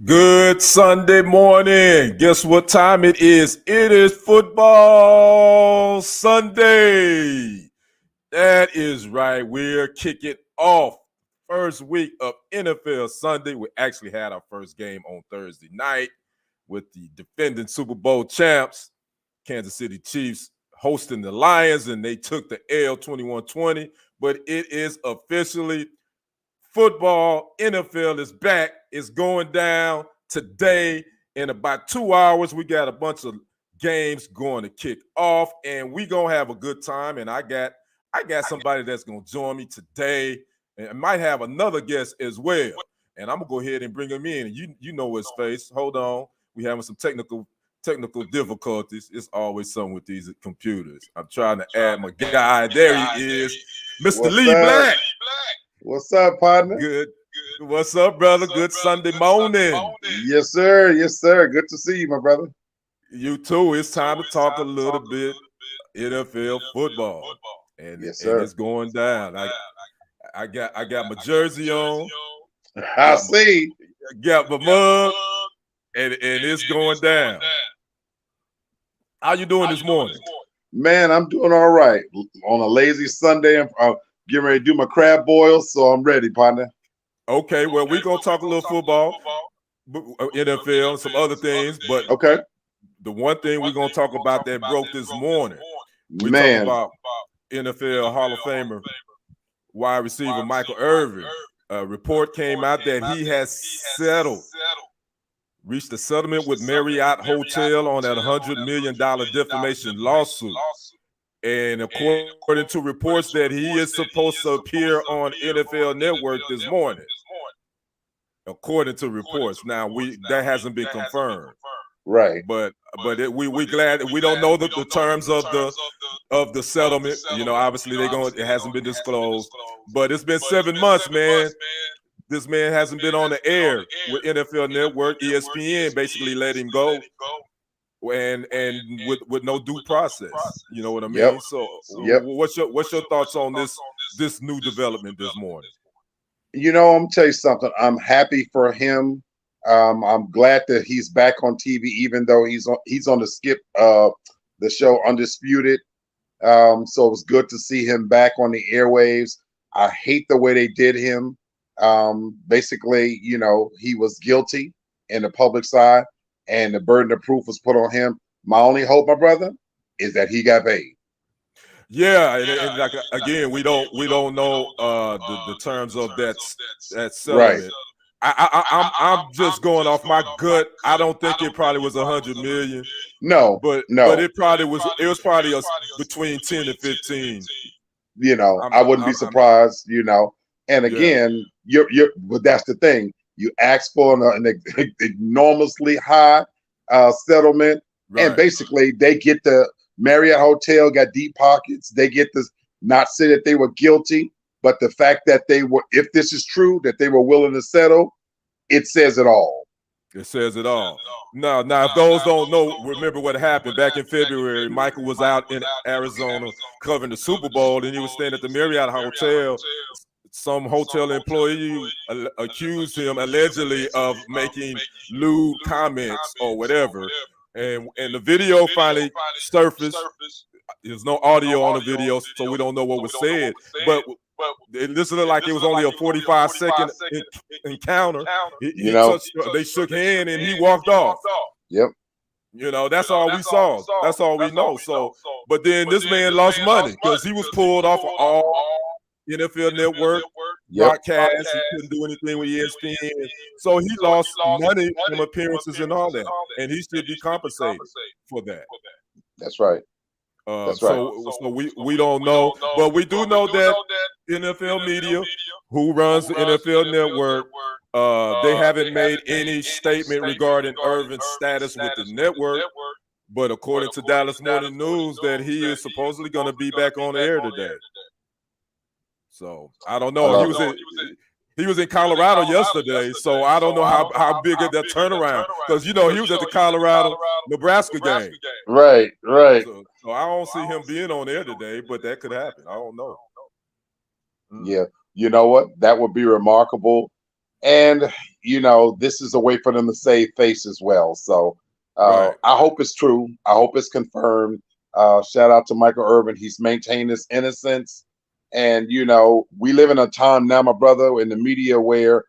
Good Sunday morning. Guess what time it is? It is football Sunday. That is right. We're kicking off first week of NFL Sunday. We actually had our first game on Thursday night with the defending Super Bowl champs, Kansas City Chiefs, hosting the Lions, and they took the L 21-20. But it is officially football. NFL is back. It's going down today. In about 2 hours, we got a bunch of games going to kick off, and we gonna have a good time. And I got somebody that's gonna join me today, and I might have another guest as well. And I'm gonna go ahead and bring him in. You know his face. Hold on, we having some technical difficulties. It's always something with these computers. I'm trying to add my guy. There he is, Mr. Lee Black. What's up, partner? Good. What's up, brother? Good Sunday morning. Yes, sir. Yes, sir. Good to see you, my brother. You too. It's time to talk a little bit NFL football, and yes, sir. And it's going down. I got my jersey on. I see. Got my mug, and it's going down. How you doing this morning? Man, I'm doing all right. On a lazy Sunday, I'm getting ready to do my crab boils, so I'm ready, partner. Okay, well, we're going to talk a little football, NFL, and some other things. But okay, the one thing we're going to talk about that broke this morning, we talk about NFL Hall of Famer wide receiver Michael Irvin. A report came out that he has reached a settlement with Marriott Hotel on that $100 million defamation lawsuit. And according to reports that he is supposed to appear on NFL Network this morning. According to reports. Now that hasn't been confirmed. Right. But we glad that we don't know the terms of the settlement. You know, obviously it hasn't been disclosed. But it's been 7 months, man. This man hasn't been on the air with NFL Network. ESPN basically let him go. And with no due process, you know what I mean. Yep. So, what's your thoughts on this new development this morning? You know, I'm gonna tell you something. I'm happy for him. I'm glad that he's back on TV, even though he's on the skip the show Undisputed. So it was good to see him back on the airwaves. I hate the way they did him. Basically, you know, he was guilty in the public side, and the burden of proof was put on him. My only hope, my brother, is that he got paid. Yeah, and like, again, we don't know the terms of that settlement. Right. I'm just going off my gut. I don't think it probably was $100 million. No, but it probably was. It was probably between 10 and 15. You know, I wouldn't be surprised. You know, and again, but that's the thing. You ask for an enormously high settlement, right. And basically they get the Marriott Hotel got deep pockets. They get to not say that they were guilty, but the fact that they were, if this is true, that they were willing to settle, it says it all. It says it all. Now, if those don't know, remember what happened back in February. Michael was out in Arizona covering the Super Bowl, and he was staying at the Marriott Hotel. Some hotel employee accused him allegedly of making lewd comments or whatever, and the video finally surfaced. There's no audio on the video, so we don't know what was said. But it looked like it was only a 45-second encounter. They shook hands and he walked off. Yep. You know, that's all we saw. That's all we know. So, but then this man lost money because he was pulled off of all NFL Network broadcast. He couldn't do anything with ESPN, so he lost money from appearances and all that, and he should be compensated for that. That's right. So we don't know, but we do know that NFL media, who runs the NFL Network, they haven't made any statement regarding Irvin's status with the network. But according to Dallas Morning News, that he is supposedly going to be back on the air today. So I don't know. He was in Colorado yesterday, so I don't know how big of that turnaround, because you know he was at the Colorado-Nebraska game. Right. So I don't see him being on air today, but that could happen. I don't know. Yeah, you know what? That would be remarkable. And this is a way for them to save face as well. So Right. I hope it's true. I hope it's confirmed. Shout out to Michael Irvin. He's maintained his innocence. And, we live in a time now, my brother, in the media where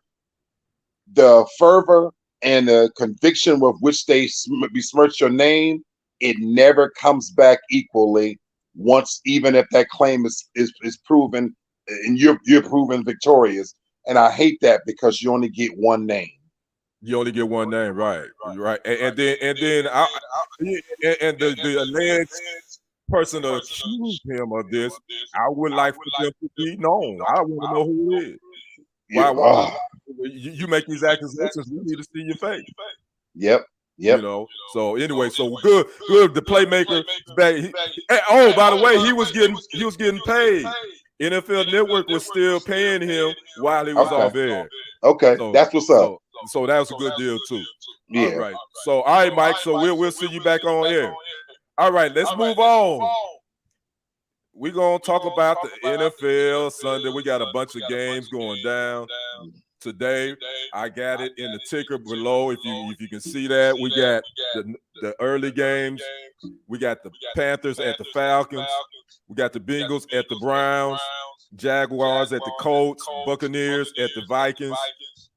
the fervor and the conviction with which they besmirch your name, it never comes back equally once, even if that claim is proven and you're proven victorious. And I hate that because you only get one name. You only get one name, right? And then the alleged person accused him of this. I would like for them to be known. I want to know who it is. Why you make these accusations? We need to see your face. Yep. So anyway, so good. The playmaker is back. By the way, he was getting paid. NFL Network was still paying him while he was off air. Okay, that's what's up. So that was a good deal too. Yeah. All right. So all right, Mike. So we'll see you back on air. All right, let's move on. We're gonna talk about the NFL Sunday. We got a bunch of games going down today. I got it in the ticker below. If you can see that, we got the early games. We got the Panthers at the Falcons. We got the Bengals at the Browns. Jaguars at the Colts. Buccaneers at the Vikings.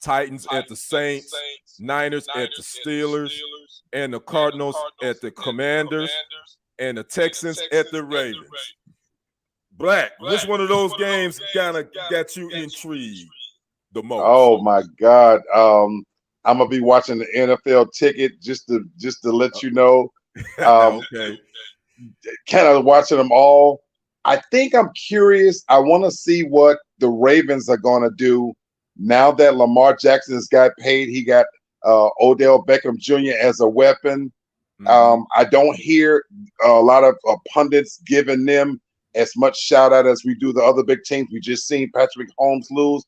Titans at the Saints. Niners at the Steelers. And the Cardinals at the Commanders. And the Texans at the Ravens. Black, which one of those games kind of got you intrigued the most? Oh my God. I'm gonna be watching the NFL ticket just to let you know. Okay. Kind of watching them all. I think I'm curious. I want to see what the Ravens are gonna do now that Lamar Jackson has got paid. He got Odell Beckham Jr. as a weapon. Mm-hmm. I don't hear a lot of pundits giving them as much shout out as we do the other big teams. We just seen Patrick Mahomes lose.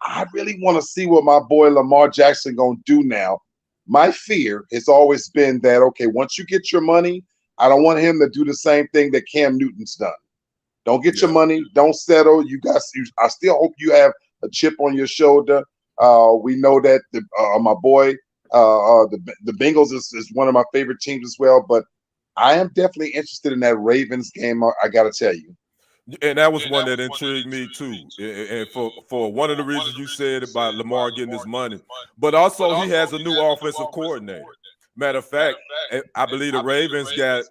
I really want to see what my boy Lamar Jackson gonna do now. My fear has always been that, okay, once you get your money, I don't want him to do the same thing that Cam Newton's done. Don't get your money, don't settle. I still hope you have a chip on your shoulder. We know that my boy, the Bengals is one of my favorite teams as well, but I am definitely interested in that Ravens game. I got to tell you. And that was one that intrigued me too. And for one of the reasons you said about Lamar getting his money, but also he has a new offensive coordinator. Matter of fact, I believe the Ravens got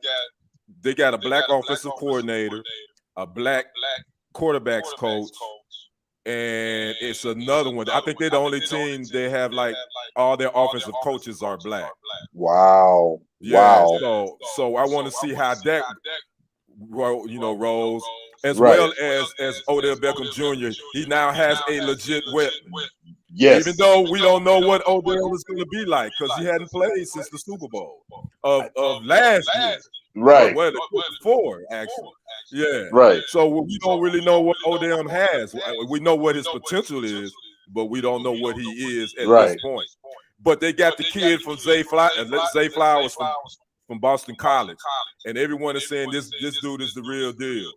a black offensive coordinator, a black quarterbacks coach, and it's another one. I think they're the only team they have like all their offensive coaches are black. Wow. Yeah. Wow. So I want to see how that rolls. As well as Odell Beckham Jr., he now has a legit weapon. Yes. Even though we don't know what Odell is going to be like because he hadn't played since the Super Bowl of last year. Right. Well, before, actually. Yeah. Right. So we don't really know what Odell has. We know what his potential is, but we don't know what he is at this point. But they got the kid from Zay Flowers from Boston College, and everyone is saying this dude is the real deal.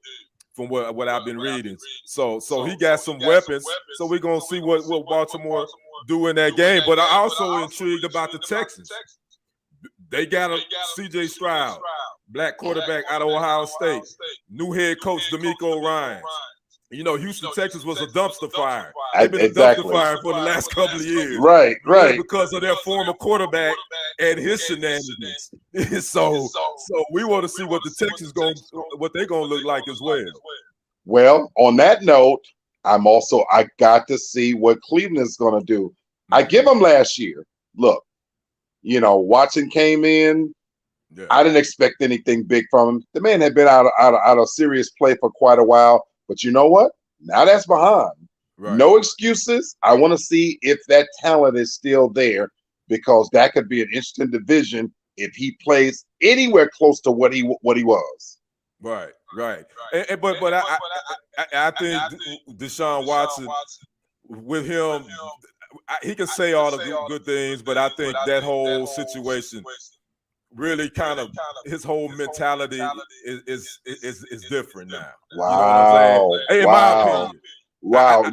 From what I've been reading. So he got some weapons. So we're going to see what Baltimore do in that game. But I also intrigued about the Texans. They got a C.J. Stroud, black quarterback out of Ohio State. New head coach, D'Amico Ryans. Houston, Texas was a dumpster fire. They've been a dumpster fire for the last couple of years. Right. Because of their former quarterback and his shenanigans. So we want to see what the Texans what they're going to look like as well. Well, on that note, I got to see what Cleveland is going to do. I give them last year. Look, Watson came in. Yeah. I didn't expect anything big from him. The man had been out of serious play for quite a while. But you know what? Now that's behind. Right. No excuses. I want to see if that talent is still there because that could be an interesting division if he plays anywhere close to what he was. Right. But I think Deshaun Watson with him, he can say all the good things, but I think that whole situation really kind of his whole mentality is different now. Wow. You know what I'm saying? Hey, in my opinion. Wow.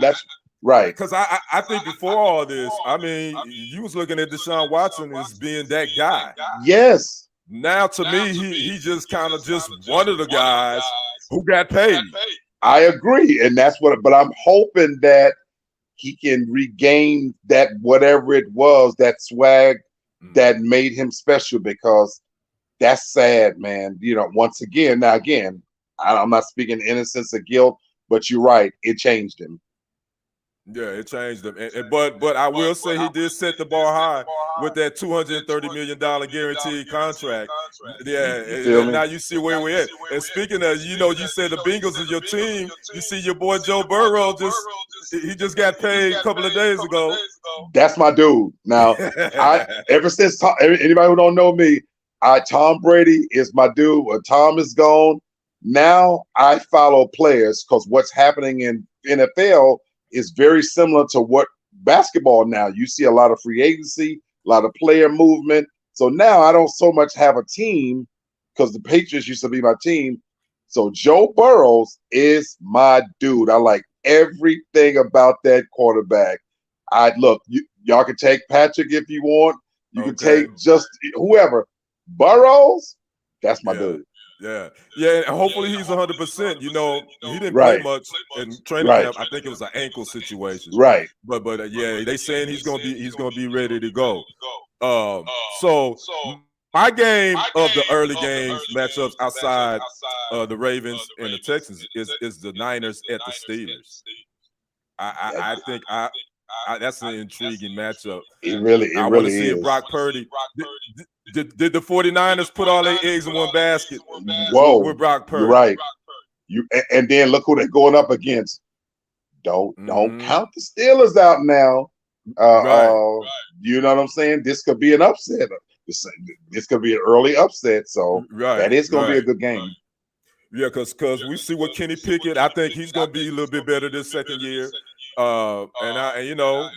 Right. Because I think before all this, I mean, you was looking at Deshaun Watson as being that guy. Yes. Now, to me, he just kind of just one of the guys who got paid. I agree. And that's but I'm hoping that he can regain that whatever it was, that swag that made him special, because that's sad, man. Once again, now again, I'm not speaking innocence or guilt, but you're right. It changed him. Yeah, it changed him. But I will say he did set the bar high with that $230 million guaranteed contract. Yeah, and now you see where we're at. And speaking of, you said the Bengals is your team. You see your boy Joe Burrow he just got paid a couple of days ago. That's my dude. Now, ever since anybody who don't know me, Tom Brady is my dude. When Tom is gone, now I follow players, because what's happening in NFL is very similar to what basketball now. You see a lot of free agency, a lot of player movement. So now I don't so much have a team, because the Patriots used to be my team. So Joe Burrows is my dude. I like everything about that quarterback. Y'all can take Patrick if you want. You can take just whoever. Burrows, that's my dude. Yeah, and hopefully he's 100%. He didn't play much in training camp. I think it was an ankle situation. Right. But yeah, they saying he's gonna be ready to go. So my game of the early games matchups outside the Ravens and the Texans is the Niners at the Steelers. I think that's an intriguing matchup. It really want to see is. if Brock Purdy. Did the 49ers put all their eggs in one basket? Whoa, with Brock Purdy. You're right. And then look who they're going up against. Don't count the Steelers out now. Right. You know what I'm saying? This could be an upset. This could be an early upset. So that is going to be a good game. Yeah, because we see what Kenny Pickett. I think he's going to be a little bit better this second year. And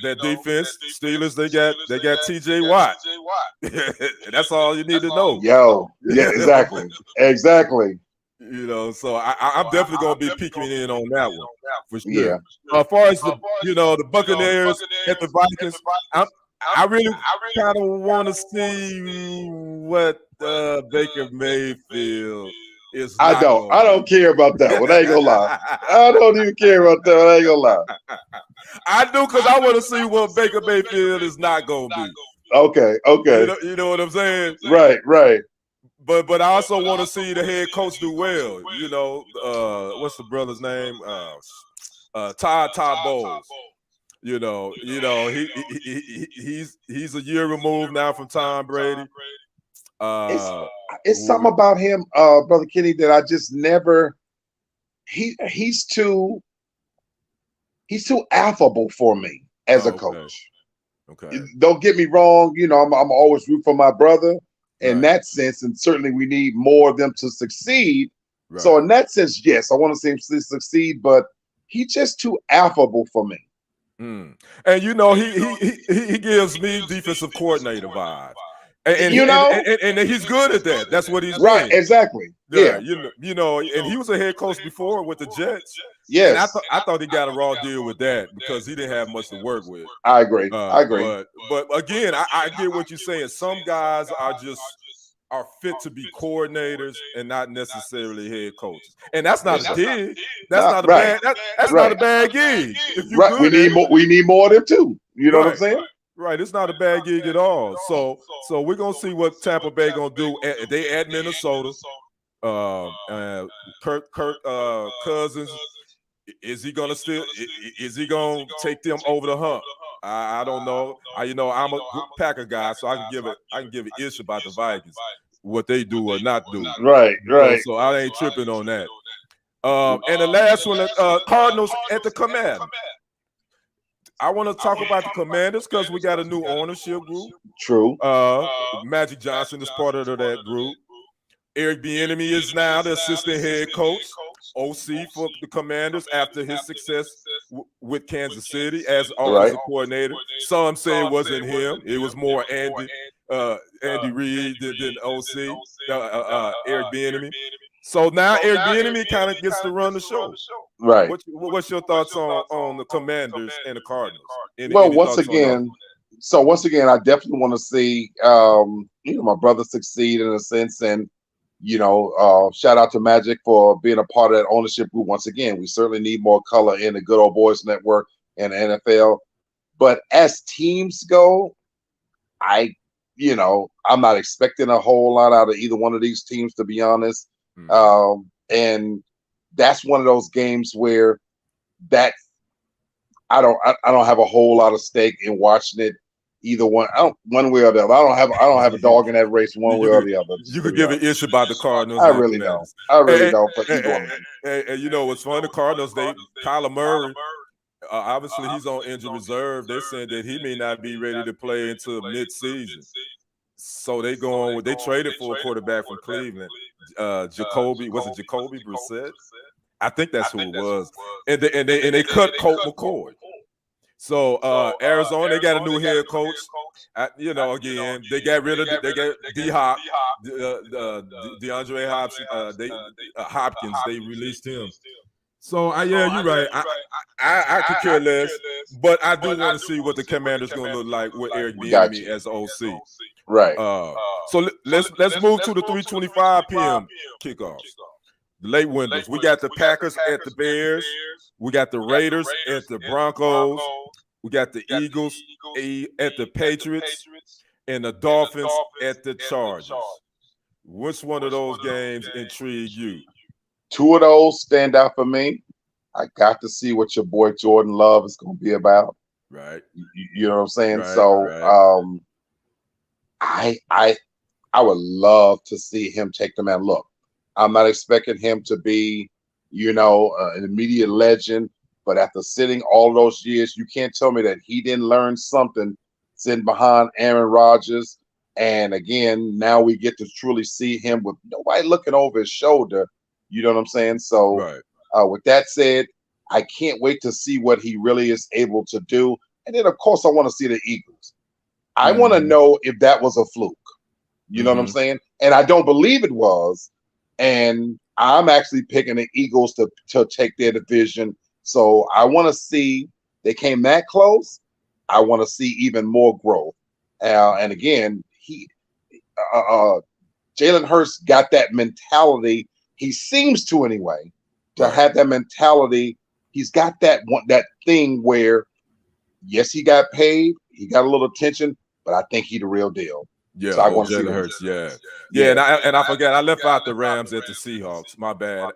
that defense, Steelers, they got T.J. Watt. That's all you need to know. Yeah, exactly. So I'm definitely going to be peeking in on that one for sure. Yeah. As far as the Buccaneers at the Vikings, I really kind of want to see what Baker Mayfield is. I don't care about that one. I ain't gonna lie. I don't even care about that one. I ain't gonna lie. I do, because I want to see what Baker Mayfield is not gonna be. Okay. You know what I'm saying? Right. But I also want to see the head coach do well. What's the brother's name? Todd Bowles. He's a year removed now from Tom Brady. It's something about him, Brother Kenny, that I just never. He's too affable for me as a coach. Okay. Don't get me wrong. I'm always root for my brother in that sense, and certainly we need more of them to succeed. Right. So in that sense, yes, I want to see him succeed, but he's just too affable for me. And he gives me defensive coordinator vibes. And he's good at that. That's what he's right. Doing. Exactly. Yeah. And he was a head coach before with the Jets. Yes. And I thought he got a raw deal with that because he didn't have much to work with. I agree. But again, I get what you're saying. Some guys are fit to be coordinators and not necessarily head coaches. And that's not a dig. That's not a bad. That's not a bad gig. If you right. We need more of them too. You know what I'm saying? Right, it's not a bad gig at all. So we're gonna see what Tampa Bay gonna do. They at Minnesota. Kirk Cousins, is he gonna take them over the hump? I don't know. I'm a Packer guy, so I can give an ish about the Vikings, what they do or not do. Right. So I ain't tripping on that. And the last one, Cardinals at the Commanders. I want to talk about the Commanders because we got a new ownership group. True. Magic Johnson is part of that group. Eric Bieniemy is now the assistant head coach, OC for the Commanders after his success with Kansas City as offensive coordinator. Some say it wasn't him; it was more Andy Reid than OC, Eric Bieniemy. So now Eric Bieniemy kind of gets to run the show. Right. What's your thoughts on the Commanders and the Cardinals? Well, Any thoughts on those? once again, I definitely want to see my brother succeed in a sense, and shout out to Magic for being a part of that ownership group. Once again, we certainly need more color in the Good Old Boys Network and the NFL. But as teams go, I'm not expecting a whole lot out of either one of these teams, to be honest. And that's one of those games where that I don't have a whole lot of stake in watching it. Either one, one way or the other. I don't have a dog in that race one way or the other. You could give an issue about the Cardinals. I really don't. But and you know what's funny? The Cardinals, Kyler Murray. Obviously, he's on injury reserve. They're saying that he may not be ready to play until mid-season. So they traded for a quarterback from Cleveland, Jacoby Brissett? I think that's who it was. And they cut Colt McCoy. So Arizona, they got a new head coach. Again, they got rid of D-Hop, DeAndre Hopkins. They released him. So you're right. I could care less, but I do want to see what the Commanders going to look like with Eric Bieniemy as OC. Right. So let's move to the 3:25 p.m. kickoffs. The late windows. We got the Packers at the Bears. We got the Raiders at the Broncos. We got the Eagles at the Patriots and the Dolphins at the Chargers. Which one of those games intrigue you? Two of those stand out for me. I got to see what your boy Jordan Love is going to be about. Right. You know what I'm saying? Right, so I would love to see him take the man. Look, I'm not expecting him to be, an immediate legend, but after sitting all those years, you can't tell me that he didn't learn something sitting behind Aaron Rodgers. And again, now we get to truly see him with nobody looking over his shoulder. You know what I'm saying? So with that said, I can't wait to see what he really is able to do. And then, of course, I want to see the Eagles. I want to know if that was a fluke. You know what I'm saying? And I don't believe it was. And I'm actually picking the Eagles to take their division. So I want to see they came that close. I want to see even more growth. And again, Jalen Hurts got that mentality. He seems to anyway to have that mentality. He's got that thing where, yes, he got paid, he got a little attention, but I think he's the real deal. Yeah, so I want Jalen Hurts. Yeah. And I forgot I left out the Rams at the Seahawks. My bad.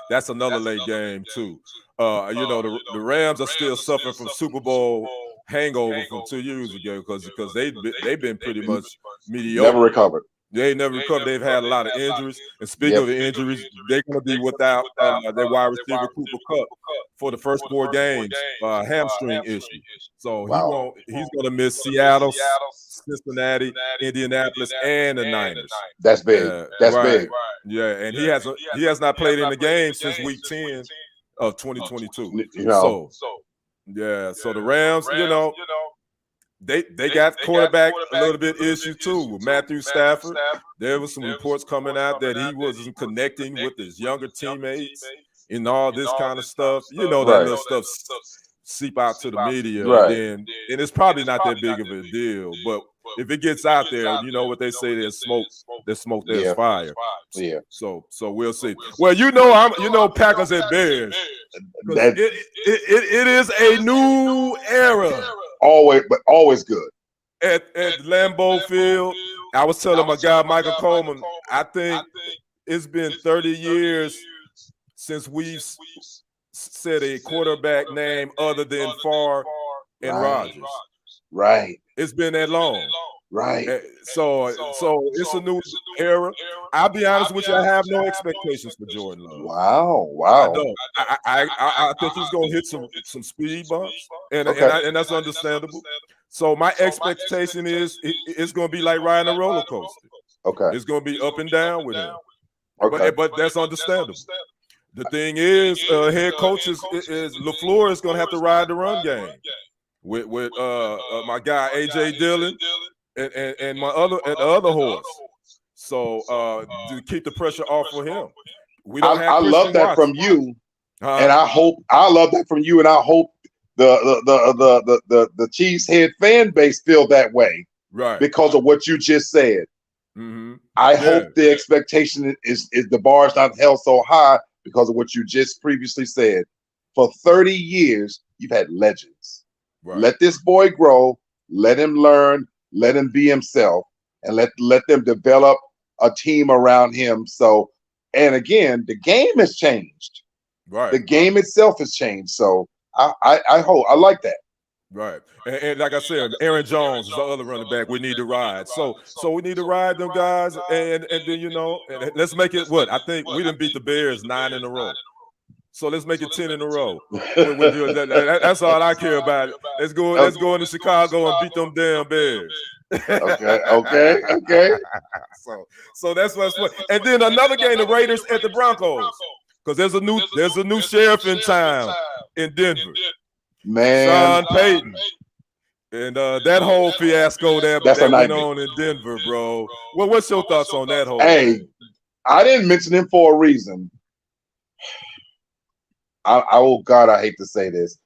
That's another late game too. The Rams are still suffering from Super Bowl hangover from 2 years ago because they've been pretty much mediocre. Never recovered. They never recovered. They've had a lot of injuries. And speaking of the injuries, they're going to be without their wide receiver Cooper Kupp for the first 4 games, hamstring issue. So he's going to miss Seattle, Cincinnati, Indianapolis, and the Niners. That's big. That's big. Yeah, and he has not played in the game since week 10 of 2022. So the Rams, They got quarterback a little bit issue too with Matthew Stafford. There was some reports coming out that he wasn't connecting with his younger teammates and all this kind of stuff. That little stuff seep out to the media, and it's probably not that big of a deal. But if it gets out there, you know what they say: there's smoke, there's fire. Yeah. So we'll see. Well, Packers and Bears. It is a new era. Always good. At Lambeau Field, I was telling my guy Michael Coleman, I think it's been 30 years since we've said a quarterback name other than Favre and Rodgers. Right. It's been that long. Right. So it's a new era. I'll be honest with you, I have no expectations for Jordan Love. Wow. I don't. I think he's gonna hit some speed bumps, and that's understandable. So my expectation is it's gonna be like riding a roller coaster. Okay. It's gonna be up and down with him. Okay. But that's understandable. The thing is, head coach is LaFleur is gonna have to ride the run game with my guy AJ Dillon and my other horse. So to keep the pressure off for him. I love that from you. And I love that from you, and I hope the Chiefs head fan base feel that way, right? Because of what you just said. Mm-hmm. I hope the expectation is the bar is not held so high because of what you just previously said. For 30 years, you've had legends. Right. Let this boy grow, let him learn, let him be himself, and let them develop a team around him. So, and again, the game has changed. Right. The game itself has changed. So I hope I like that. Right. And like I said, Aaron Jones is the other running back we need to ride. So we need to ride them guys, and then and let's make it what? I think we didn't beat the Bears 9 in a row. So let's make it 10 in a row. That's all I care about. Let's go into Chicago and beat them damn Bears. Okay. So that's what's fun. And then another game, the Raiders at the Broncos, because there's a new sheriff in town in Denver. Man, Sean Payton. And that whole fiasco that went on in Denver, bro. Well, what's your thoughts on that whole thing? I didn't mention him for a reason. Oh God, I hate to say this.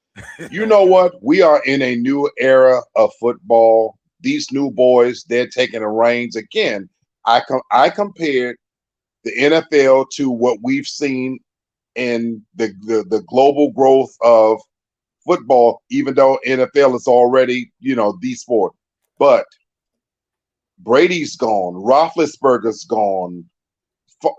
You know what? We are in a new era of football. These new boys, they're taking the reins. Again, I compared the NFL to what we've seen in the global growth of football, even though NFL is already, the sport. But Brady's gone, Roethlisberger's gone. A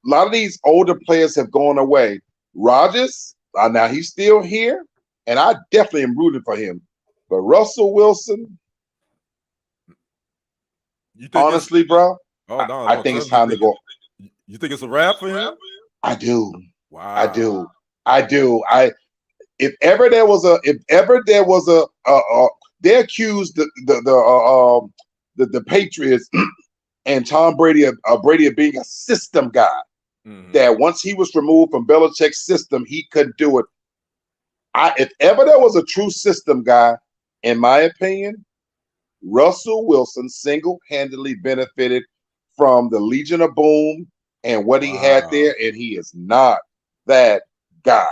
lot of these older players have gone away. Rodgers, now he's still here, and I definitely am rooting for him. But Russell Wilson, honestly, bro, I think it's time to go. You think it's a wrap for him? I do. Wow. I do. If ever there was they accused the Patriots and Tom Brady of being a system guy. Mm-hmm. That once he was removed from Belichick's system, he couldn't do it. If ever there was a true system guy, in my opinion, Russell Wilson single-handedly benefited from the Legion of Boom and what he had there, and he is not that guy.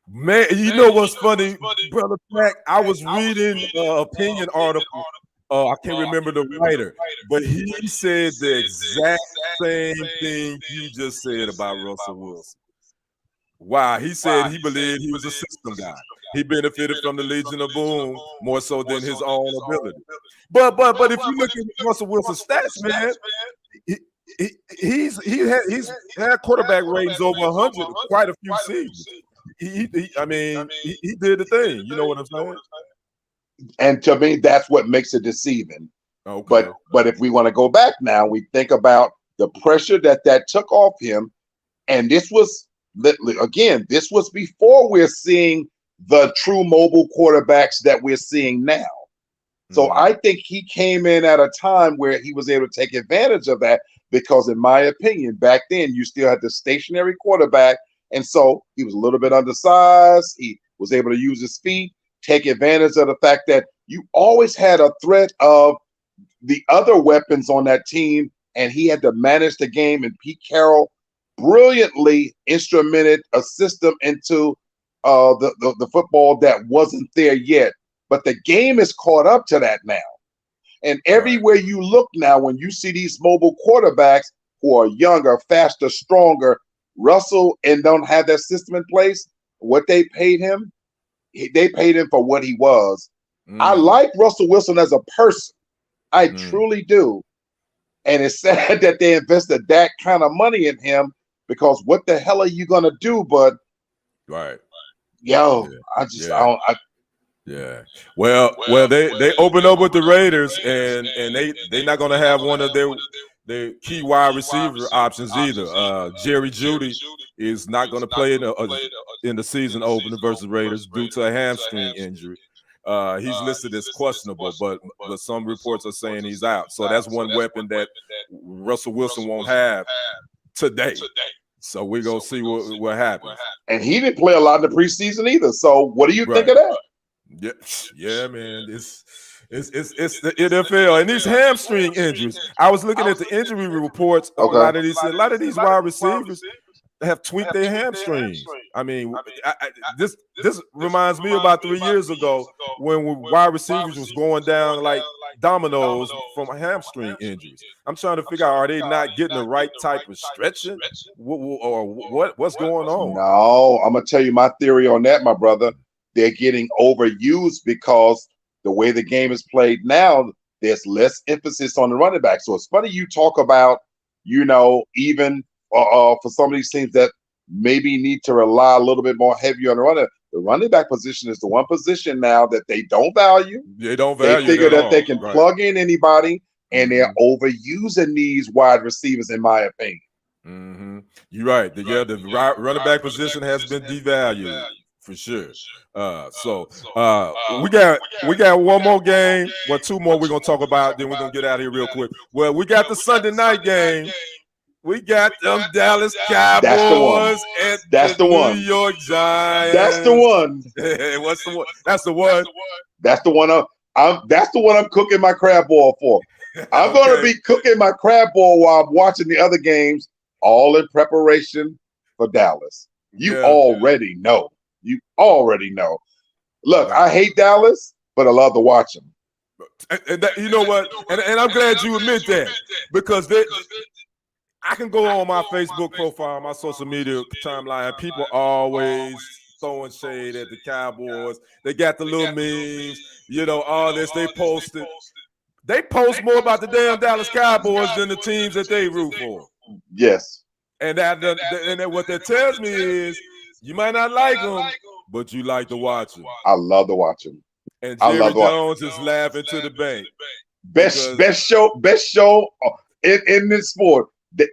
Man, you know what's funny, Brother Pack? I was reading an opinion article. I can't remember the writer, but he said the exact same thing you just said about Russell Wilson. Wow, he said he believed he was a system guy. He benefited from the Legion of Boom more so than his own ability. But if you look at Russell Wilson's stats, man, he's had quarterback ratings over 100 quite a few seasons. He did the thing. You know what I'm saying? And to me, that's what makes it deceiving. Okay. But if we want to go back now, we think about the pressure that took off him, and this was before we're seeing the true mobile quarterbacks that we're seeing now. So I think he came in at a time where he was able to take advantage of that because, in my opinion, back then you still had the stationary quarterback. And so he was a little bit undersized. He was able to use his feet, take advantage of the fact that you always had a threat of the other weapons on that team, and he had to manage the game. And Pete Carroll brilliantly instrumented a system into the football that wasn't there yet. But the game is caught up to that now. And everywhere you look now, when you see these mobile quarterbacks who are younger, faster, stronger, Russell, and don't have that system in place, what they paid him, they paid him for what he was. I like Russell Wilson as a person. I truly do. And it's sad that they invested that kind of money in him, because what the hell are you going to do? But, I don't. Yeah. Well, they opened up with the Raiders, and they're not going to have one of their key wide receiver options either. Jerry Jeudy is not going to play in the season opener versus Raiders due to a hamstring injury. He's listed as questionable, but some reports are saying he's out. So that's one weapon that Russell Wilson won't have today. So we're going to see what happens. And he didn't play a lot in the preseason either. So what do you think of that? Yeah, man. It's the NFL and these hamstring injuries. I was looking at the injury reports. A lot of these wide receivers, have tweaked their hamstrings. I mean, this reminds me about 3 years ago when wide receivers was going down like dominoes from hamstring injuries. I'm trying to figure out, are they not getting the right type of stretching, or what's going on? No, I'm gonna tell you my theory on that, my brother. They're getting overused because the way the game is played now, there's less emphasis on the running back. So it's funny you talk about, even for some of these teams that maybe need to rely a little bit more heavy on the running. The running back position is the one position now that they don't value. They don't value. They figure that they can plug in anybody, and they're overusing these wide receivers, in my opinion. Mm-hmm. You're right. The running back position has been devalued for sure. We got one more game. Well, two more we're gonna talk about. Then we're gonna get out of here real quick. Well, we got the Sunday night game. We got them Dallas Cowboys and the New York Giants. That's the one. What's the one? That's the one. That's the one. That's the one I'm cooking my crab boil for. I'm going to be cooking my crab boil while I'm watching the other games, all in preparation for Dallas. You already know. You already know. Look, I hate Dallas, but I love to watch them. And you know what? And I'm glad you admit that, because I can go on my Facebook profile, my social media timeline, and people always throwing shade at the Cowboys. They got the little memes, all this. They posted. They post more about the damn Dallas Cowboys than the teams that they root for. Yes. And what that tells me is you might not like them, but you like to watch them. I love to watch them. And Jerry Jones is laughing to the bank. Best show in this sport.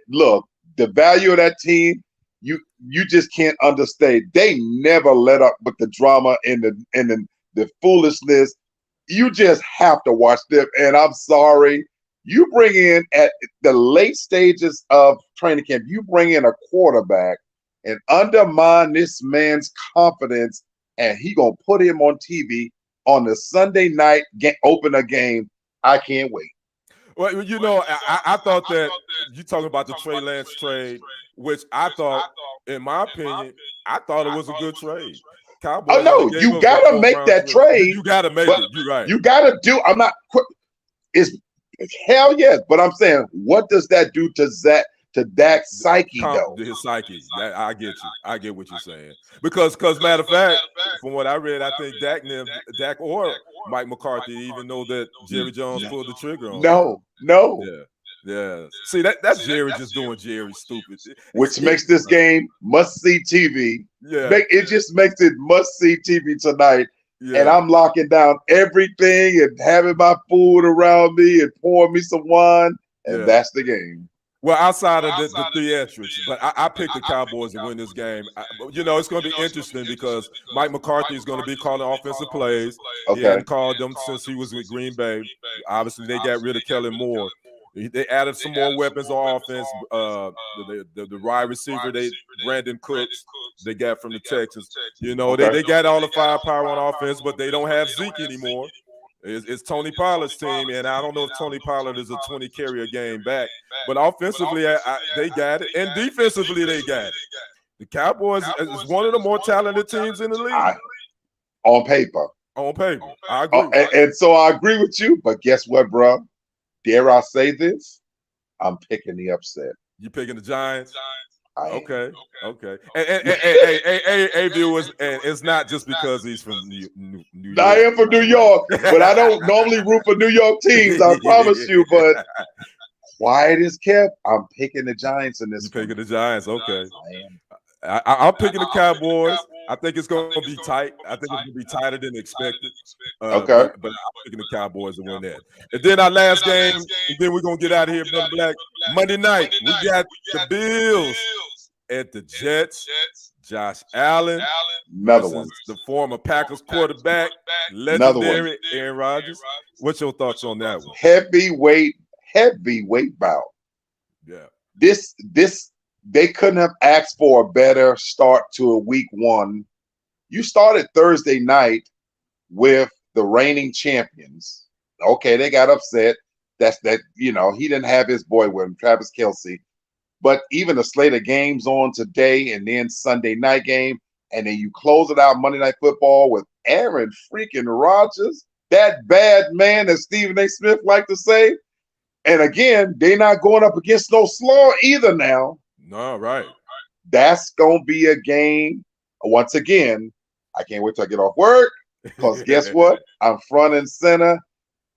Look, the value of that team, you just can't understate. They never let up with the drama and the foolishness. You just have to watch them. And I'm sorry, you bring in at the late stages of training camp, you bring in a quarterback and undermine this man's confidence, and he gonna put him on TV on the Sunday night opener game. I can't wait. Well, I thought that you talking about the Trey Lance trade, which I thought, in my opinion, I thought it was a good trade. Cowboys, oh no, you gotta make that trade. You gotta make it. You're right. You gotta do. I'm not. It's hell yes, but I'm saying, what does that do to Dak's psyche though? His psyche. I get you. I get what you're saying. Because matter of fact, from what I read, I think Dak or Mike McCarthy even know that Jerry Jones pulled the trigger on. No. Yeah. See, that's Jerry just doing Jerry stupid. Which makes this game must-see TV. Yeah. It just makes it must-see TV tonight. Yeah. And I'm locking down everything and having my food around me and pouring me some wine. And that's the game. Well, outside of the theatrics, but I picked the Cowboys to win this game. It's going to be interesting because Mike McCarthy is going to be calling offensive plays. Okay. He hadn't called them since he was with Green Bay. Obviously, they got rid of Kellen Moore. They added some more weapons on offense. The wide receiver, Brandon Cooks, they got from the Texans. They got all the firepower on offense, but they don't have Zeke anymore. It's Tony Pollard's team, and I don't know if Tony Pollard is a 20-carrier game back. But offensively, they got it, and defensively, they got it. The Cowboys is one of the more talented teams in the league. On paper, I agree. And so I agree with you. But guess what, bro? Dare I say this? I'm picking the upset. You picking the Giants? Okay. And hey, viewers, and it's not just because he's from New York. I am from New York, but I don't normally root for New York teams. I promise you. But quiet is kept. I'm picking the Giants in this. You're picking the Giants, okay. I'm picking the Cowboys. I think it's going to be tight. I think it's going to be tighter than expected. Okay. But I'm picking the Cowboys to win that. And then our last game, and then we're going to get out of here, Brother Black. Monday night, we got the Bills at the Jets. Josh Allen. Another one. The former Packers quarterback, legendary Aaron Rodgers. What's your thoughts on that one? Heavyweight bout. Yeah. This they couldn't have asked for a better start to a week one. You started Thursday night with the reigning champions. Okay, they got upset. He didn't have his boy with him, Travis Kelce. But even a slate of games on today and then Sunday night game, and then you close it out Monday Night Football with Aaron freaking Rodgers, that bad man, as Stephen A. Smith like to say. And again, they're not going up against no slaw either now. No, right. That's going to be a game. Once again, I can't wait till I get off work because guess what? I'm front and center.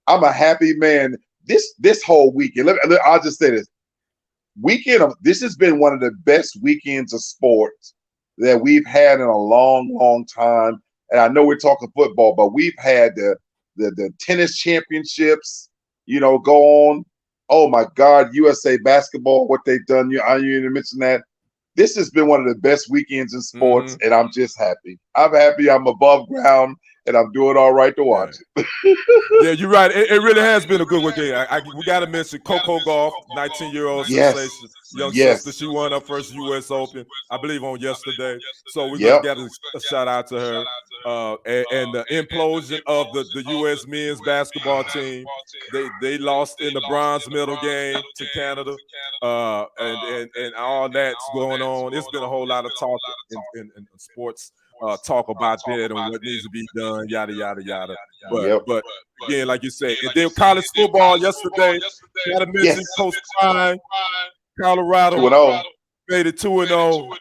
I'm a happy man. This whole weekend, I'll just say this. This has been one of the best weekends of sports that we've had in a long, long time. And I know we're talking football, but we've had the tennis championships, go on. Oh my God, USA basketball, what they've done. You didn't mention that. This has been one of the best weekends in sports, and I'm just happy. I'm happy I'm above ground, and I'm doing all right to watch it. Yeah, you're right. It really has been a good weekend. We got to mention Coco Golf, 19-year-old sensation, young sister. She won her first U.S. Open, I believe, on yesterday. So we're going to get a shout out to her. And the implosion of the U.S. men's basketball team. They lost in the bronze medal game to Canada, and all that's going on. It's been a whole lot of talk in sports. Talk about that and what needs to be done, yada yada yada. But again, like you said, and then college football yesterday. Got to mention Coach Prime, Colorado made it 2-0.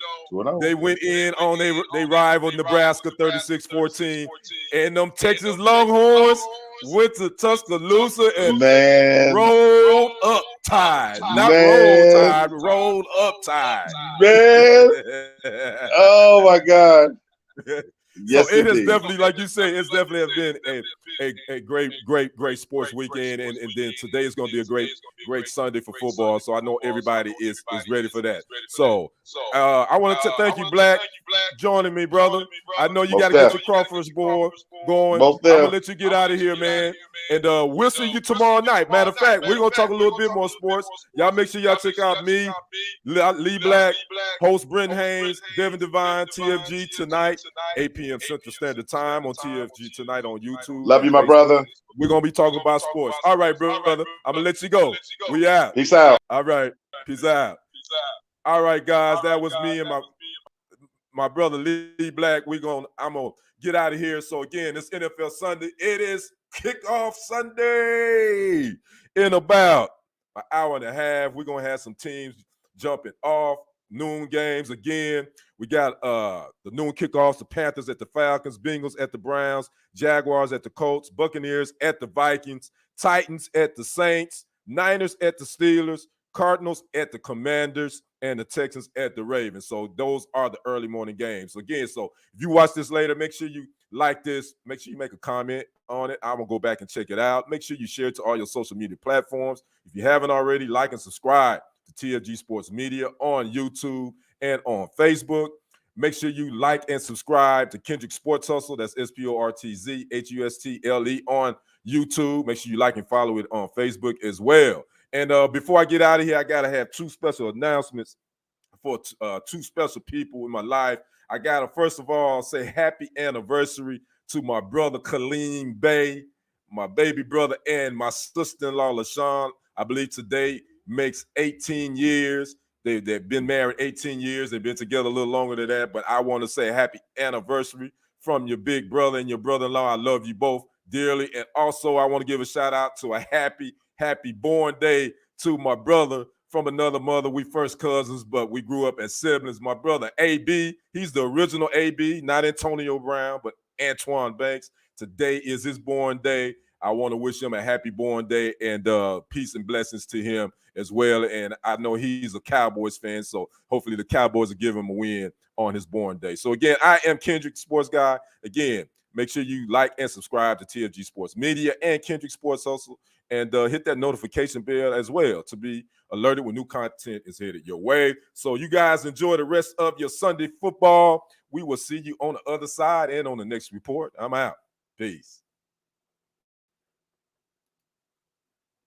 They went in on they rival Nebraska 36-14, and them Texas Longhorns went to Tuscaloosa and rolled up Tide. Not rolled Tide, rolled up Tide. Man. Oh my God. Yes, so it has definitely, like you say, it's definitely has been a great sports weekend, and then today is going to be a great Sunday for football. So I know everybody is ready for that. So I want to thank you, Black, joining me, brother. I know you got to get your Crawford's board going. I'm gonna let you get out of here, man. And we'll see you tomorrow night. Matter of fact, we're gonna talk a little bit more sports. Y'all make sure y'all check out me, Lee Black, host Brent Haynes, Devin Devine, TFG tonight, 8 p.m. Central Standard Time on TFG tonight on YouTube. Love you, my brother. We're gonna be talking about sports. All right, brother. I'm gonna let you go. We out. Peace out. All right. Peace out. All right, guys. That was me and my brother Lee Black. I'm gonna get out of here. So again, it's NFL Sunday. It is Kickoff Sunday. In about an hour and a half, we're gonna have some teams jumping off. Noon games again. We got the noon kickoffs, the Panthers at the Falcons, Bengals at the Browns, Jaguars at the Colts, Buccaneers at the Vikings, Titans at the Saints, Niners at the Steelers, Cardinals at the Commanders, and the Texans at the Ravens. So those are the early morning games. Again, so if you watch this later, make sure you like this. Make sure you make a comment on it. I'm going to go back and check it out. Make sure you share it to all your social media platforms. If you haven't already, like and subscribe to TFG Sports Media on YouTube and on Facebook. Make sure you like and subscribe to Kendrick Sports Hustle. That's SportZHustle on YouTube. Make sure you like and follow it on Facebook as well. And before I get out of here, I got to have two special announcements for two special people in my life. I got to, first of all, say happy anniversary to my brother, Kaleem Bey, my baby brother, and my sister-in-law, LaShawn. I believe today makes 18 years. They've been married 18 years. They've been together a little longer than that. But I want to say happy anniversary from your big brother and your brother-in-law. I love you both dearly. And also, I want to give a shout-out to a happy born day to my brother from another mother. We first cousins, but we grew up as siblings. My brother, AB, he's the original AB, not Antonio Brown, but Antoine Banks. Today is his born day. I want to wish him a happy born day and peace and blessings to him as well. And I know he's a Cowboys fan, so hopefully the Cowboys will give him a win on his born day. So again, I am Kendrick Sports Guy. Again, make sure you like and subscribe to TFG Sports Media and Kendrick Sports Hustle, and hit that notification bell as well to be alerted when new content is headed your way. So you guys enjoy the rest of your Sunday football. We will see you on the other side and on the next report. I'm out. Peace.